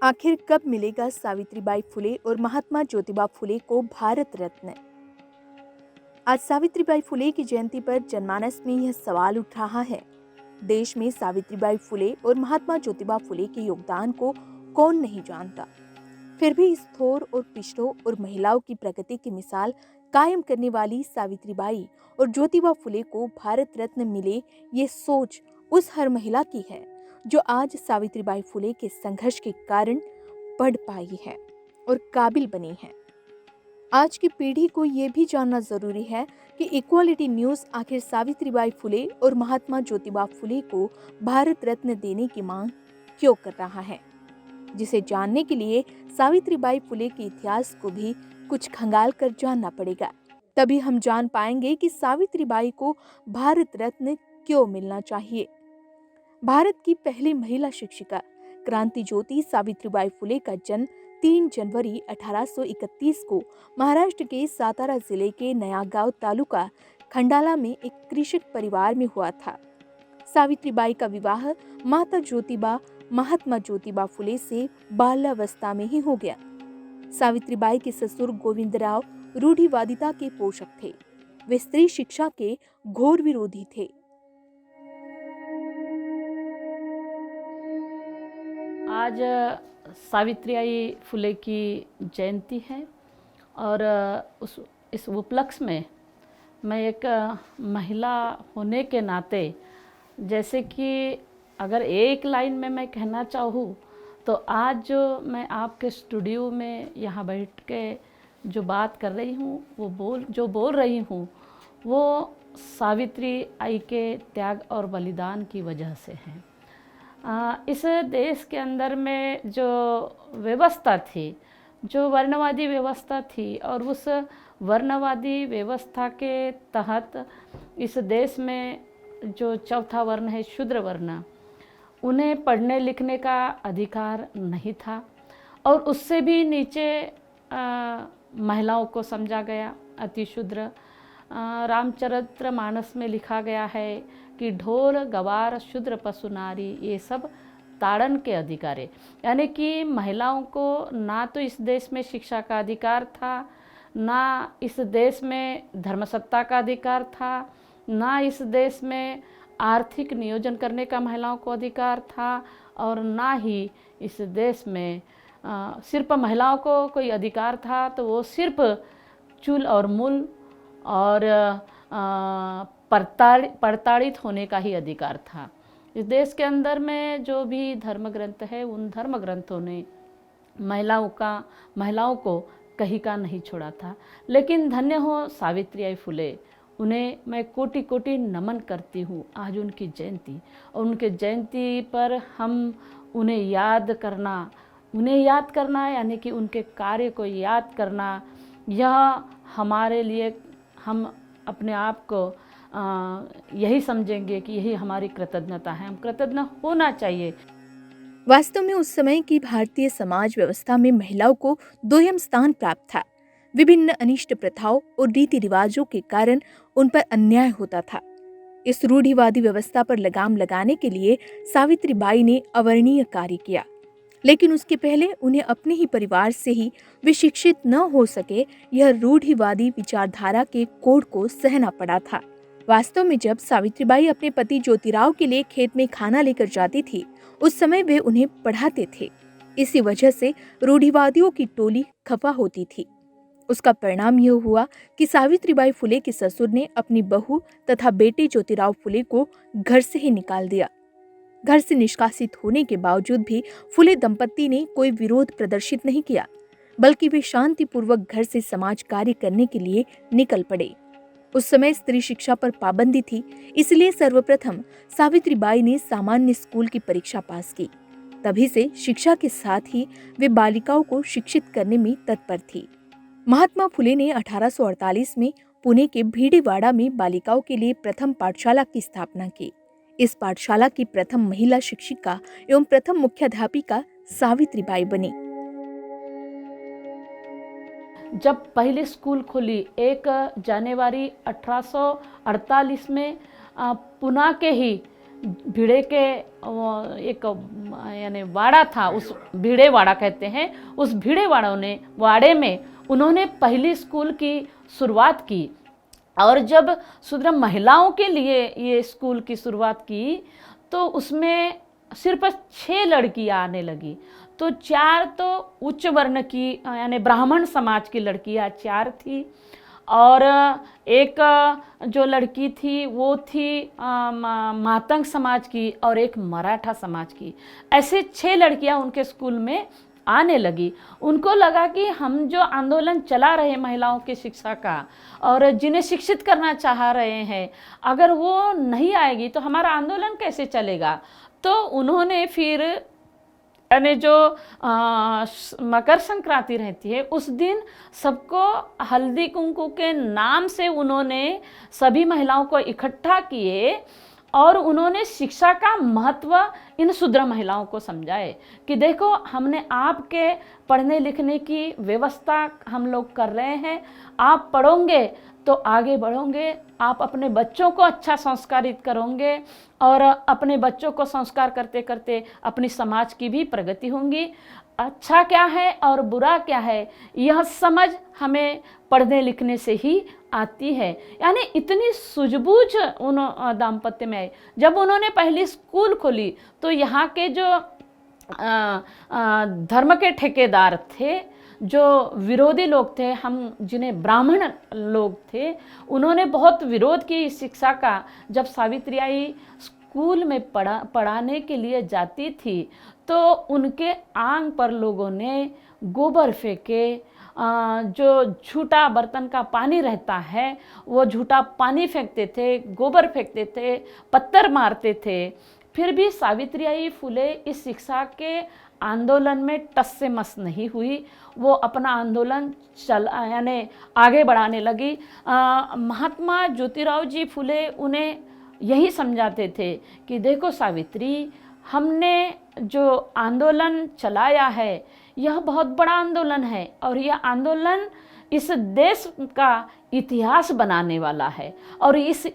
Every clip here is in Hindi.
आखिर कब मिलेगा सावित्रीबाई फुले और महात्मा ज्योतिबा फुले को भारत रत्न? आज सावित्रीबाई फुले की जयंती पर जनमानस में यह सवाल उठ रहा है। देश में सावित्रीबाई फुले और महात्मा ज्योतिबा फुले के योगदान को कौन नहीं जानता। फिर भी इस थोर और पिछड़ों और महिलाओं की प्रगति की मिसाल कायम करने वाली सावित्रीबाई और ज्योतिबा फुले को भारत रत्न मिले, ये सोच उस हर महिला की है जो आज सावित्रीबाई फुले के संघर्ष के कारण पढ़ पाई है और काबिल बनी है। आज की पीढ़ी को ये भी जानना जरूरी है कि इक्वालिटी न्यूज आखिर सावित्रीबाई फुले और महात्मा ज्योतिबा फुले को भारत रत्न देने की मांग क्यों कर रहा है, जिसे जानने के लिए सावित्रीबाई फुले के इतिहास को भी कुछ खंगाल कर जानना पड़ेगा। तभी हम जान पाएंगे कि सावित्रीबाई को भारत रत्न क्यों मिलना चाहिए। भारत की पहली महिला शिक्षिका क्रांति ज्योति सावित्रीबाई फुले का जन्म 3 जनवरी 1831 को महाराष्ट्र के सातारा जिले के नयागांव तालुका खंडाला में एक कृषक परिवार में हुआ था। सावित्रीबाई का विवाह माता ज्योतिबा महात्मा ज्योतिबा फुले से बाल्यावस्था में ही हो गया। सावित्रीबाई के ससुर गोविंदराव रूढ़िवादिता के पोषक थे। वे स्त्री शिक्षा के घोर विरोधी थे। आज सावित्रीबाई फुले की जयंती है और इस उपलक्ष्य में मैं एक महिला होने के नाते, जैसे कि अगर एक लाइन में मैं कहना चाहूँ तो आज जो मैं आपके स्टूडियो में यहाँ बैठ के जो बात कर रही हूँ, वो बोल रही हूँ, वो सावित्रीबाई के त्याग और बलिदान की वजह से है। इस देश के अंदर में जो व्यवस्था थी, जो वर्णवादी व्यवस्था थी, और उस वर्णवादी व्यवस्था के तहत इस देश में जो चौथा वर्ण है, शूद्र वर्ण, उन्हें पढ़ने लिखने का अधिकार नहीं था और उससे भी नीचे महिलाओं को समझा गया, अति शूद्र। रामचरितमानस में लिखा गया है कि ढोल गवार शूद्र पशु नारी ये सब ताड़न के अधिकार है। यानी कि महिलाओं को ना तो इस देश में शिक्षा का अधिकार था, ना इस देश में धर्मसत्ता का अधिकार था, ना इस देश में आर्थिक नियोजन करने का महिलाओं को अधिकार था, और ना ही इस देश में सिर्फ महिलाओं को कोई अधिकार था तो वो सिर्फ चूल और मूल और प्रताड़ित होने का ही अधिकार था। इस देश के अंदर में जो भी धर्म ग्रंथ है, उन धर्म ग्रंथों ने महिलाओं को कहीं का नहीं छोड़ा था। लेकिन धन्य हो सावित्रीबाई फुले, उन्हें मैं कोटि कोटि नमन करती हूँ आज उनकी जयंती। और उनके जयंती पर हम उन्हें याद करना यानी कि उनके कार्य को याद करना, यह हमारे लिए, हम अपने आप को यही समझेंगे कि यही हमारी कृतज्ञता है। हम कृतज्ञ होना चाहिए। वास्तव में उस समय की भारतीय समाज व्यवस्था में महिलाओं को दोयम स्थान प्राप्त था। विभिन्न अनिष्ट प्रथाओं और रीति रिवाजों के कारण उन पर अन्याय होता था। इस रूढ़िवादी व्यवस्था पर लगाम लगाने के लिए सावित्रीबाई ने अवर्णीय कार्य किया, लेकिन उसके पहले उन्हें अपने ही परिवार से ही वे शिक्षित न हो सके, यह रूढ़िवादी विचारधारा के कोड को सहना पड़ा था। वास्तव में जब सावित्रीबाई अपने पति ज्योतिराव के लिए खेत में खाना लेकर जाती थी, उस समय वे उन्हें पढ़ाते थे। इसी वजह से रूढ़िवादियों की टोली खफा होती थी। उसका परिणाम यह हुआ कि सावित्रीबाई फुले के ससुर ने अपनी बहू तथा बेटे ज्योतिराव फुले को घर से ही निकाल दिया। घर से निष्कासित होने के बावजूद भी फुले दंपत्ति ने कोई विरोध प्रदर्शित नहीं किया, बल्कि वे शांतिपूर्वक घर से समाज कार्य करने के लिए निकल पड़े। उस समय स्त्री शिक्षा पर पाबंदी थी, इसलिए सर्वप्रथम सावित्रीबाई ने सामान्य स्कूल की परीक्षा पास की। तभी से शिक्षा के साथ ही वे बालिकाओं को शिक्षित करने में तत्पर थी। महात्मा फुले ने 1848 में पुणे के भीड़ेवाड़ा में बालिकाओं के लिए प्रथम पाठशाला की स्थापना की। इस पाठशाला की प्रथम महिला शिक्षिका एवं प्रथम मुख्याध्यापिका सावित्रीबाई बनी। जब पहली स्कूल खुली 1 जनवरी 1848 में पुणे के ही भिड़े के एक यानी वाड़ा था, उस भिड़े वाड़ा कहते हैं, उस भिड़े वाड़े में उन्होंने पहली स्कूल की शुरुआत की। और जब शूद्र महिलाओं के लिए ये स्कूल की शुरुआत की तो उसमें सिर्फ 6 लड़कियां आने लगी। तो 4 तो उच्च वर्ण की यानी ब्राह्मण समाज की लड़कियां 4 थी, और एक जो लड़की थी वो थी मातंग समाज की, और एक मराठा समाज की। ऐसे 6 लड़कियां उनके स्कूल में आने लगी। उनको लगा कि हम जो आंदोलन चला रहे महिलाओं की शिक्षा का और जिन्हें शिक्षित करना चाह रहे हैं, अगर वो नहीं आएगी तो हमारा आंदोलन कैसे चलेगा। तो उन्होंने फिर यानी जो मकर संक्रांति रहती है उस दिन सबको हल्दी कुंकू के नाम से उन्होंने सभी महिलाओं को इकट्ठा किए, और उन्होंने शिक्षा का महत्व इन शूद्र महिलाओं को समझाए कि देखो, हमने आपके पढ़ने लिखने की व्यवस्था हम लोग कर रहे हैं, आप पढ़ोगे तो आगे बढ़ोगे, आप अपने बच्चों को अच्छा संस्कारित करोगे, और अपने बच्चों को संस्कार करते करते अपनी समाज की भी प्रगति होगी। अच्छा क्या है और बुरा क्या है, यह समझ हमें पढ़ने लिखने से ही आती है। यानी इतनी सूझबूझ उन दाम्पत्य में आई। जब उन्होंने पहली स्कूल खोली तो यहाँ के जो धर्म के ठेकेदार थे, जो विरोधी लोग थे, हम जिन्हें ब्राह्मण लोग थे, उन्होंने बहुत विरोध की इस शिक्षा का। जब सावित्रीबाई स्कूल में पढ़ाने के लिए जाती थी तो उनके आंग पर लोगों ने गोबर फेंके, जो झूठा बर्तन का पानी रहता है वो झूठा पानी फेंकते थे, गोबर फेंकते थे, पत्थर मारते थे। फिर भी सावित्रीबाई फुले इस शिक्षा के आंदोलन में टस से मस नहीं हुई। वो अपना आंदोलन यानी आगे बढ़ाने लगी। महात्मा ज्योतिराव जी फुले उन्हें यही समझाते थे कि देखो सावित्री, हमने जो आंदोलन चलाया है यह बहुत बड़ा आंदोलन है, और यह आंदोलन इस देश का इतिहास बनाने वाला है, और इस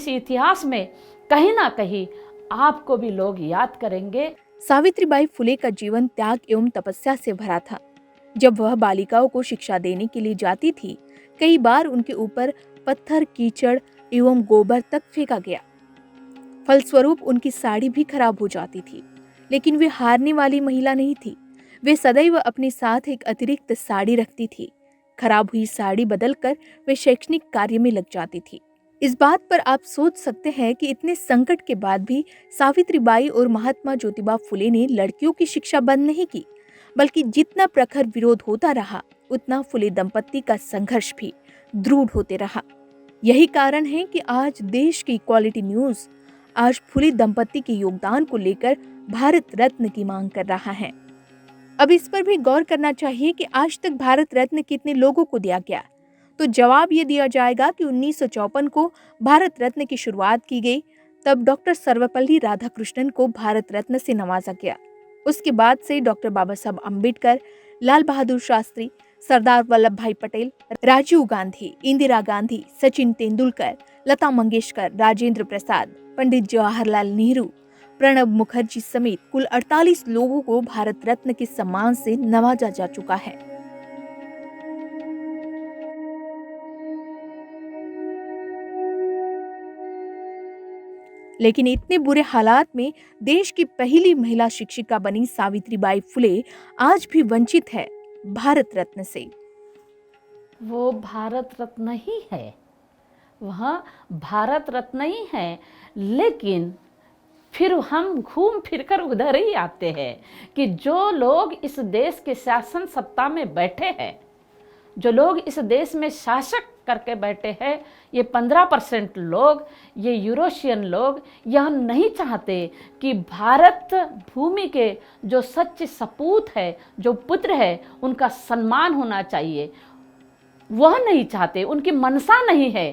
इतिहास में कहीं ना कहीं आपको भी लोग याद करेंगे। सावित्रीबाई फुले का जीवन त्याग एवं तपस्या से भरा था। जब वह बालिकाओं को शिक्षा देने के लिए जाती थी, कई बार उनके ऊपर पत्थर, कीचड़ एवं गोबर तक फेंका गया। फलस्वरूप उनकी साड़ी भी खराब हो जाती थी, लेकिन वे हारने वाली महिला नहीं थी। वे सदैव अपने साथ एक अतिरिक्त साड़ी रखती थी। खराब हुई साड़ी बदलकर वे शैक्षणिक कार्य में लग जाती थी। इस बात पर आप सोच सकते हैं कि इतने संकट के बाद भी सावित्रीबाई और महात्मा ज्योतिबा फुले ने लड़कियों की शिक्षा बंद नहीं की, बल्कि जितना प्रखर विरोध होता रहा उतना फुले दंपत्ति का संघर्ष भी दृढ़ होते रहा। यही कारण है कि आज देश की इक्वालिटी न्यूज आज फुले दंपत्ति के योगदान को लेकर भारत रत्न की मांग कर रहा है। अब इस पर भी गौर करना चाहिए कि आज तक भारत रत्न कितने लोगों को दिया गया। तो जवाब ये दिया जाएगा कि 1954 को भारत रत्न की शुरुआत की गई। तब डॉक्टर सर्वपल्ली राधाकृष्णन को भारत रत्न से नवाजा गया। उसके बाद से डॉक्टर बाबा साहब अम्बेडकर, लाल बहादुर शास्त्री, सरदार वल्लभ भाई पटेल, राजीव गांधी, इंदिरा गांधी, सचिन तेंदुलकर, लता मंगेशकर, राजेंद्र प्रसाद, पंडित जवाहरलाल नेहरू, प्रणब मुखर्जी समेत कुल 48 लोगों को भारत रत्न के सम्मान से नवाजा जा चुका है। लेकिन इतने बुरे हालात में देश की पहली महिला शिक्षिका बनी सावित्रीबाई फुले आज भी वंचित है भारत रत्न से। वो भारत रत्न ही है, वह भारत रत्न ही है, लेकिन फिर हम घूम फिरकर उधर ही आते हैं कि जो लोग इस देश के शासन सत्ता में बैठे हैं, जो लोग इस देश में शासक करके बैठे हैं, ये 15% लोग, ये यूरोशियन लोग यह नहीं चाहते कि भारत भूमि के जो सच्चे सपूत है, जो पुत्र है, उनका सम्मान होना चाहिए। वह नहीं चाहते, उनकी मनसा नहीं है,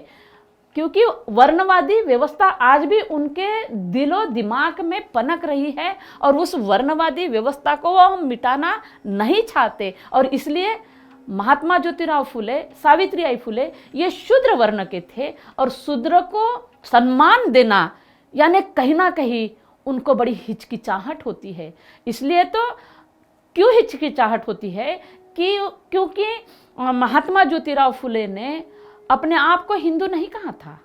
क्योंकि वर्णवादी व्यवस्था आज भी उनके दिलो दिमाग में पनक रही है, और उस वर्णवादी व्यवस्था को वह मिटाना नहीं चाहते। और इसलिए महात्मा ज्योतिराव फुले, सावित्रीबाई फुले ये शूद्र वर्ण के थे, और शूद्र को सम्मान देना यानी कहीं ना कहीं उनको बड़ी हिचकिचाहट होती है। इसलिए तो क्यों हिचकिचाहट होती है कि क्योंकि महात्मा ज्योतिराव फुले ने अपने आप को हिंदू नहीं कहा था,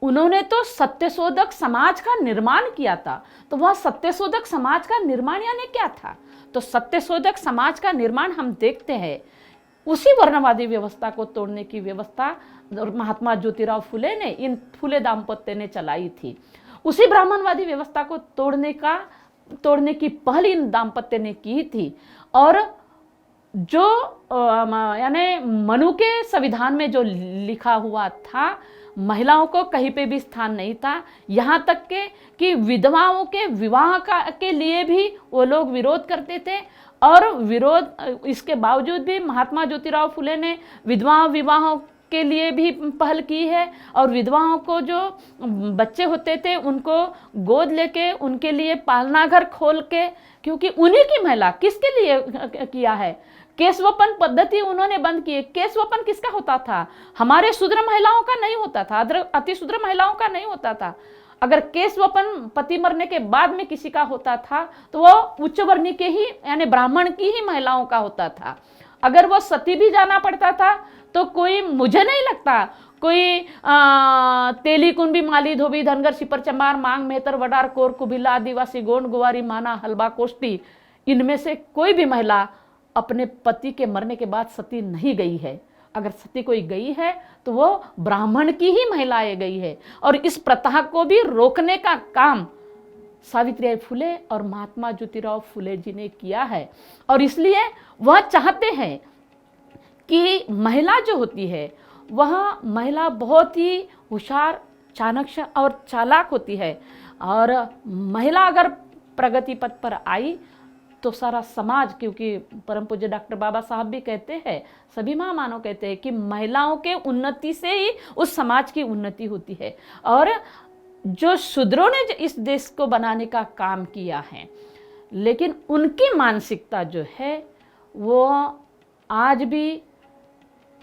उन्होंने तो सत्यशोधक समाज का निर्माण किया था। तो वह सत्यशोधक समाज का निर्माण यानी क्या था? तो सत्यशोधक समाज का निर्माण हम देखते हैं उसी वर्णवादी व्यवस्था को तोड़ने की व्यवस्था महात्मा ज्योतिराव फुले ने, इन फुले दाम्पत्य ने चलाई थी। उसी ब्राह्मणवादी व्यवस्था को तोड़ने की पहल इन दाम्पत्य ने की थी। और जो यानी मनु के संविधान में जो लिखा हुआ था, महिलाओं को कहीं पे भी स्थान नहीं था। यहाँ तक के कि विधवाओं के विवाह के लिए भी वो लोग विरोध करते थे। और विरोध इसके बावजूद भी महात्मा ज्योतिराव फुले ने विधवा विवाहों के लिए भी पहल की है। और विधवाओं को जो बच्चे होते थे उनको गोद लेके उनके लिए पालना घर खोल के, क्योंकि उन्हीं की महिला किसके लिए किया है, केशवपन पद्धति उन्होंने बंद की। केशवपन किसका होता था? हमारे शूद्र महिलाओं का नहीं होता था, अति शूद्र महिलाओं का नहीं होता था। अगर केशवपन पति मरने के बाद में किसी का होता था तो वो उच्च वर्णीय के ही यानी ब्राह्मण की ही महिलाओं का होता था। अगर वो सती भी जाना पड़ता था तो कोई, मुझे नहीं लगता कोई तेली कुंभी माली धोबी धनगर सिपर चमार मांग मेहतर वडार कोर कुबिला आदिवासी गोंड गुवारी माना हलबा कोष्टी, इनमें से कोई भी महिला अपने पति के मरने के बाद सती नहीं गई है। अगर सती कोई गई है तो वो ब्राह्मण की ही महिलाएं गई है। और इस प्रथा को भी रोकने का काम सावित्रीबाई फुले और महात्मा ज्योतिराव फुले जी ने किया है। और इसलिए वह चाहते हैं कि महिला जो होती है वह महिला बहुत ही होशियार, चाणक्य और चालाक होती है। और महिला अगर प्रगति पथ पर आई तो सारा समाज, क्योंकि परम पूज्य डॉक्टर बाबा साहब भी कहते हैं, सभी महामानव कहते हैं कि महिलाओं के उन्नति से ही उस समाज की उन्नति होती है। और जो शूद्रों ने इस देश को बनाने का काम किया है, लेकिन उनकी मानसिकता जो है वो आज भी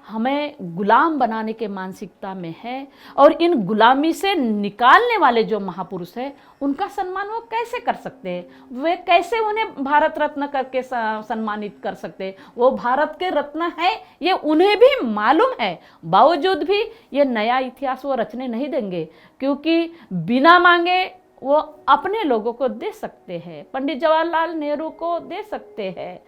हमें गुलाम बनाने के मानसिकता में है। और इन गुलामी से निकालने वाले जो महापुरुष हैं उनका सम्मान वो कैसे कर सकते हैं? वे कैसे उन्हें भारत रत्न करके सम्मानित कर सकते हैं? वो भारत के रत्न है ये उन्हें भी मालूम है, बावजूद भी ये नया इतिहास वो रचने नहीं देंगे, क्योंकि बिना मांगे वो अपने लोगों को दे सकते हैं, पंडित जवाहरलाल नेहरू को दे सकते हैं,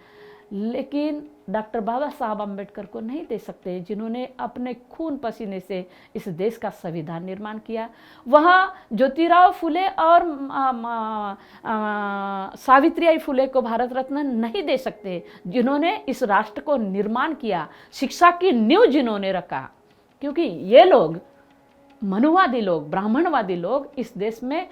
लेकिन डॉक्टर बाबा साहब अम्बेडकर को नहीं दे सकते, जिन्होंने अपने खून पसीने से इस देश का संविधान निर्माण किया। वहाँ ज्योतिराव फुले और सावित्रीबाई फुले को भारत रत्न नहीं दे सकते, जिन्होंने इस राष्ट्र को निर्माण किया, शिक्षा की नींव जिन्होंने रखा। क्योंकि ये लोग मनुवादी लोग, ब्राह्मणवादी लोग इस देश में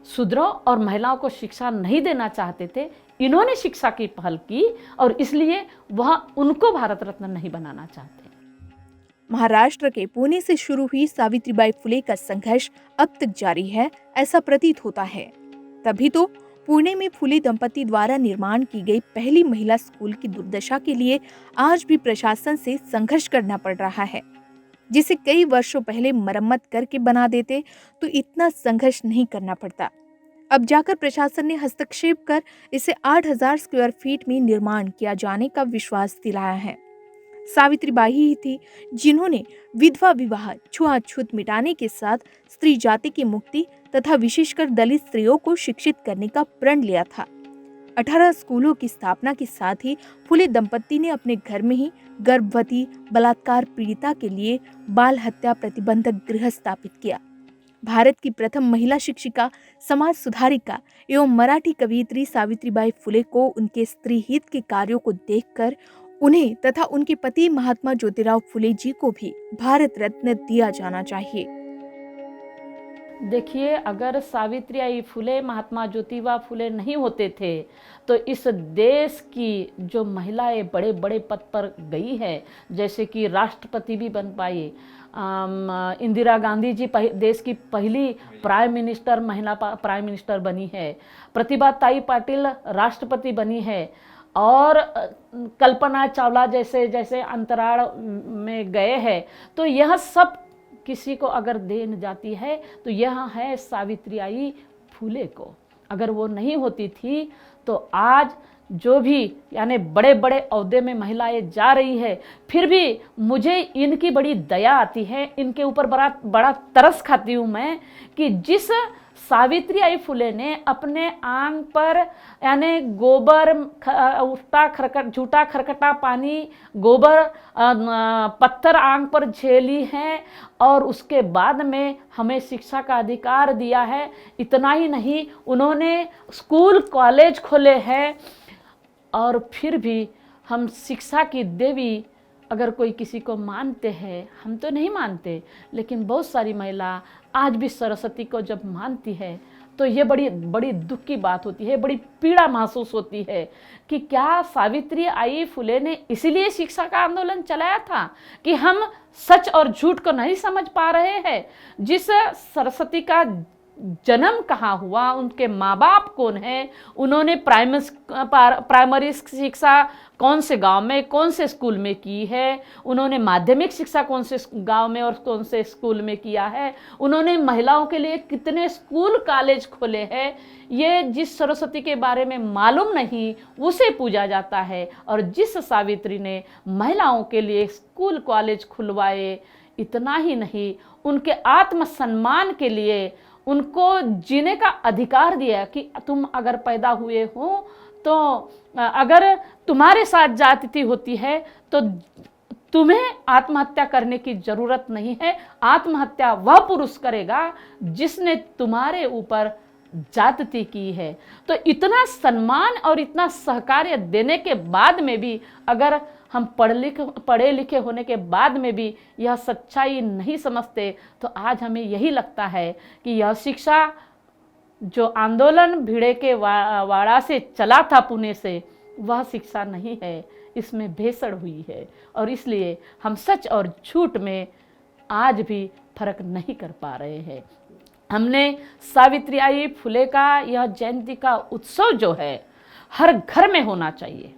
शूद्रों और महिलाओं को शिक्षा नहीं देना चाहते थे। इन्होंने शिक्षा की पहल की और इसलिए वह उनको भारत रत्न नहीं बनाना चाहते। महाराष्ट्र के पुणे से शुरू हुई सावित्रीबाई फुले का संघर्ष अब तक जारी है, ऐसा प्रतीत होता है। तभी तो पुणे में फुले दंपति द्वारा निर्माण की गई पहली महिला स्कूल की दुर्दशा के लिए आज भी प्रशासन से संघर्ष करना पड़ रहा है। जिसे कई वर्षों पहले मरम्मत करके बना देते तो इतना संघर्ष नहीं करना पड़ता। अब जाकर प्रशासन ने हस्तक्षेप कर इसे 8000 स्क्वायर फीट में निर्माण किया जाने का विश्वास दिलाया है। सावित्रीबाई ही थी जिन्होंने विधवा विवाह, छुआछूत मिटाने के साथ स्त्री जाति की मुक्ति तथा विशेषकर दलित स्त्रियों को शिक्षित करने का प्रण लिया था। 18 स्कूलों की स्थापना के साथ ही फुले दंपत्ति ने अपने घर में ही गर्भवती, बलात्कार पीड़िता के लिए बाल हत्या प्रतिबंधक गृह स्थापित किया। भारत की प्रथम महिला शिक्षिका, समाज सुधारिका एवं मराठी कवयित्री सावित्रीबाई फुले को उनके स्त्री हित के कार्यों को देखकर उन्हें तथा उनके पति महात्मा ज्योतिराव फुले जी को भी भारत रत्न दिया जाना चाहिए। देखिए, अगर सावित्रीबाई फुले, महात्मा ज्योतिबा फुले नहीं होते थे तो इस देश की जो महिलाएं बड़े बड़े पद पर गई है, जैसे कि राष्ट्रपति भी बन पाई, इंदिरा गांधी जी देश की पहली प्राइम मिनिस्टर, महिला प्राइम मिनिस्टर बनी है, प्रतिभा ताई पाटिल राष्ट्रपति बनी है, और कल्पना चावला जैसे जैसे अंतराल में गए हैं, तो यह सब किसी को अगर देन जाती है तो यह है सावित्रीबाई फुले को। अगर वो नहीं होती थी तो आज जो भी यानी बड़े बड़े ओहदे में महिलाएं जा रही है, फिर भी मुझे इनकी बड़ी दया आती है, इनके ऊपर बड़ा बड़ा तरस खाती हूँ मैं कि जिस सावित्रीबाई फुले ने अपने आंग पर यानी गोबर झूठा खरकटा पानी गोबर पत्थर आंग पर झेली हैं और उसके बाद में हमें शिक्षा का अधिकार दिया है। इतना ही नहीं, उन्होंने स्कूल कॉलेज खोले हैं और फिर भी हम शिक्षा की देवी अगर कोई किसी को मानते हैं, हम तो नहीं मानते, लेकिन बहुत सारी महिला आज भी सरस्वती को जब मानती है तो ये बड़ी बड़ी दुख की बात होती है, बड़ी पीड़ा महसूस होती है कि क्या सावित्रीबाई फुले ने इसीलिए शिक्षा का आंदोलन चलाया था कि हम सच और झूठ को नहीं समझ पा रहे हैं। जिस सरस्वती का जन्म कहाँ हुआ, उनके माँ बाप कौन है, उन्होंने प्राइमरी शिक्षा कौन से गांव में कौन से स्कूल में की है, उन्होंने माध्यमिक शिक्षा कौन से गांव में और कौन से स्कूल में किया है, उन्होंने महिलाओं के लिए कितने स्कूल कॉलेज खोले हैं, ये जिस सरस्वती के बारे में मालूम नहीं उसे पूजा जाता है। और जिस सावित्री ने महिलाओं के लिए स्कूल कॉलेज खुलवाए, इतना ही नहीं उनके आत्मसम्मान के लिए उनको जीने का अधिकार दिया कि तुम अगर पैदा हुए हो तो अगर तुम्हारे साथ जाति होती है तो तुम्हें आत्महत्या करने की जरूरत नहीं है, आत्महत्या वह पुरुष करेगा जिसने तुम्हारे ऊपर जाति की है। तो इतना सम्मान और इतना सहकार्य देने के बाद में भी अगर हम पढ़े लिखे होने के बाद में भी यह सच्चाई नहीं समझते तो आज हमें यही लगता है कि यह शिक्षा जो आंदोलन भिड़े के वाड़ा से चला था पुणे से, वह शिक्षा नहीं है, इसमें भेसड़ हुई है। और इसलिए हम सच और झूठ में आज भी फर्क नहीं कर पा रहे हैं। हमने सावित्रीबाई फुले का यह जयंती का उत्सव जो है हर घर में होना चाहिए।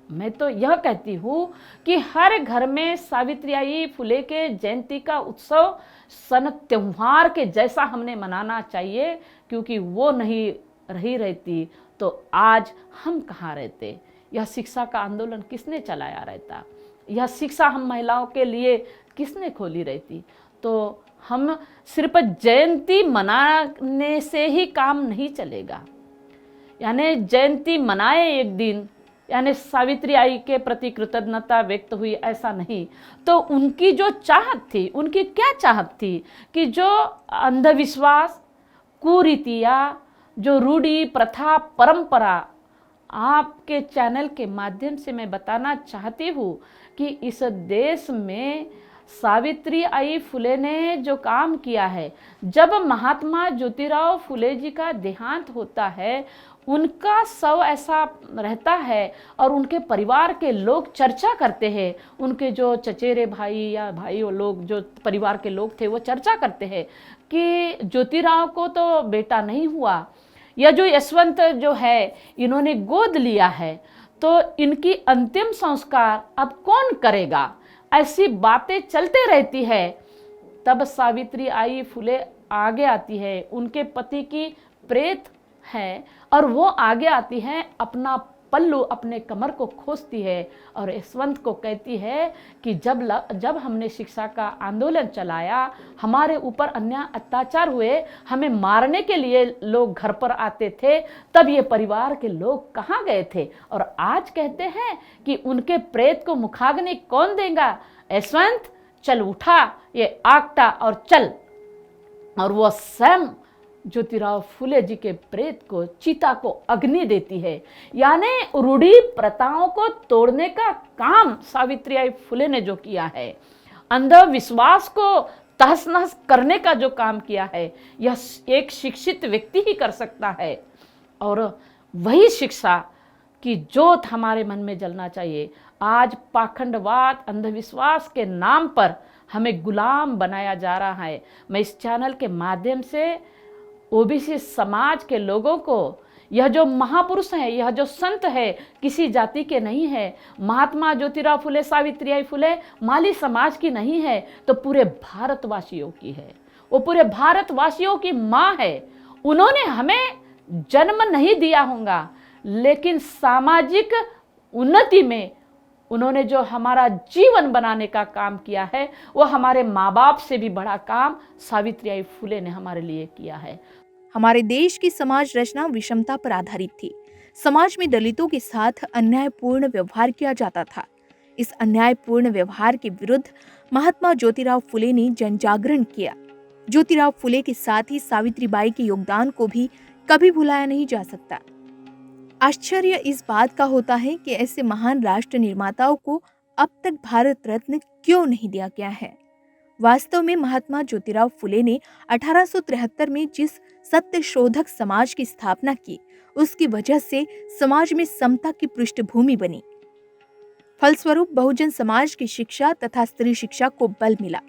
मैं तो यह कहती हूँ कि हर घर में सावित्रीबाई फुले के जयंती का उत्सव सन त्योहार के जैसा हमने मनाना चाहिए, क्योंकि वो नहीं रही रहती तो आज हम कहाँ रहते। यह शिक्षा का आंदोलन किसने चलाया रहता, यह शिक्षा हम महिलाओं के लिए किसने खोली रहती। तो हम सिर्फ जयंती मनाने से ही काम नहीं चलेगा, यानी जयंती मनाए एक दिन यानी सावित्रीबाई के प्रति कृतज्ञता व्यक्त हुई ऐसा नहीं। तो उनकी जो चाहत थी, उनकी क्या चाहत थी कि जो अंधविश्वास कुरीतियाँ, जो रूढ़ी प्रथा परंपरा, आपके चैनल के माध्यम से मैं बताना चाहती हूँ कि इस देश में सावित्रीबाई फुले ने जो काम किया है, जब महात्मा ज्योतिराव फुले जी का देहांत होता है, उनका शव ऐसा रहता है और उनके परिवार के लोग चर्चा करते हैं, उनके जो चचेरे भाई या भाई वो लोग जो परिवार के लोग थे वो चर्चा करते हैं कि ज्योतिराव को तो बेटा नहीं हुआ, या जो यशवंत जो है इन्होंने गोद लिया है, तो इनकी अंतिम संस्कार अब कौन करेगा। ऐसी बातें चलते रहती है। तब सावित्रीबाई फुले आगे आती है, उनके पति की प्रेत है और वो आगे आती है, अपना पल्लू अपने कमर को खोसती है और यशवंत को कहती है कि जब हमने शिक्षा का आंदोलन चलाया, हमारे ऊपर अन्याय अत्याचार हुए, हमें मारने के लिए लोग घर पर आते थे, तब ये परिवार के लोग कहाँ गए थे। और आज कहते हैं कि उनके प्रेत को मुखाग्नि कौन देगा। यशवंत चल उठा ये आगटा और चल। और वो स्वयं ज्योतिराव फुले जी के प्रेत को, चिता को अग्नि देती है। यानी रूढ़ी प्रथाओं को तोड़ने का काम सावित्रीबाई फुले ने जो किया है, अंधविश्वास को तहस नहस करने का जो काम किया है, यह एक शिक्षित व्यक्ति ही कर सकता है। और वही शिक्षा की जोत हमारे मन में जलना चाहिए। आज पाखंडवाद, अंधविश्वास के नाम पर हमें गुलाम बनाया जा रहा है। मैं इस चैनल के माध्यम से ओबीसी समाज के लोगों को यह जो महापुरुष हैं, यह जो संत है, किसी जाति के नहीं है। महात्मा ज्योतिराव फुले, सावित्रीबाई फुले माली समाज की नहीं है, तो पूरे भारतवासियों की है। वो पूरे भारतवासियों की माँ है। उन्होंने हमें जन्म नहीं दिया होगा, लेकिन सामाजिक उन्नति में उन्होंने जो हमारा जीवन बनाने का काम किया है, वो हमारे माँ बाप से भी बड़ा काम सावित्रीबाई फुले ने हमारे लिए किया है। हमारे देश की समाज रचना विषमता पर आधारित थी। समाज में दलितों के साथ अन्यायपूर्ण व्यवहार किया जाता था। इस अन्यायपूर्ण व्यवहार के विरुद्ध महात्मा ज्योतिराव फुले ने जन जागरण किया। ज्योतिराव फुले के साथ ही सावित्रीबाई के योगदान को भी कभी भुलाया नहीं जा सकता। आश्चर्य इस बात का होता है कि ऐसे महान राष्ट्र निर्माताओं को अब तक भारत रत्न क्यों नहीं दिया गया है। वास्तव में महात्मा ज्योतिराव फुले ने 1873 में जिस सत्य शोधक समाज की स्थापना की, उसकी वजह से समाज में समता की पृष्ठभूमि बनी। फलस्वरूप बहुजन समाज की शिक्षा तथा स्त्री शिक्षा को बल मिला।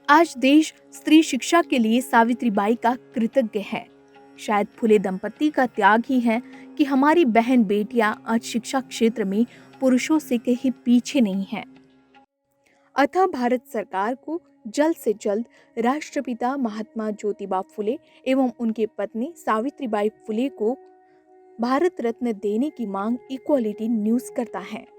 आज देश स्त्री शिक्षा के लिए सावित्रीबाई का कृतज्ञ है। शायद फुले दंपति का त्याग ही है कि हमारी बहन बेटियां आज शिक्षा क्षेत्र में पुरुषों से कहीं पीछे नहीं हैं। अतः भारत सरकार को जल्द से जल्द राष्ट्रपिता महात्मा ज्योतिबा फुले एवं उनके पत्नी सावित्रीबाई फुले को भारत रत्न देने की मांग इक्वालिटी न्यूज़ करता है।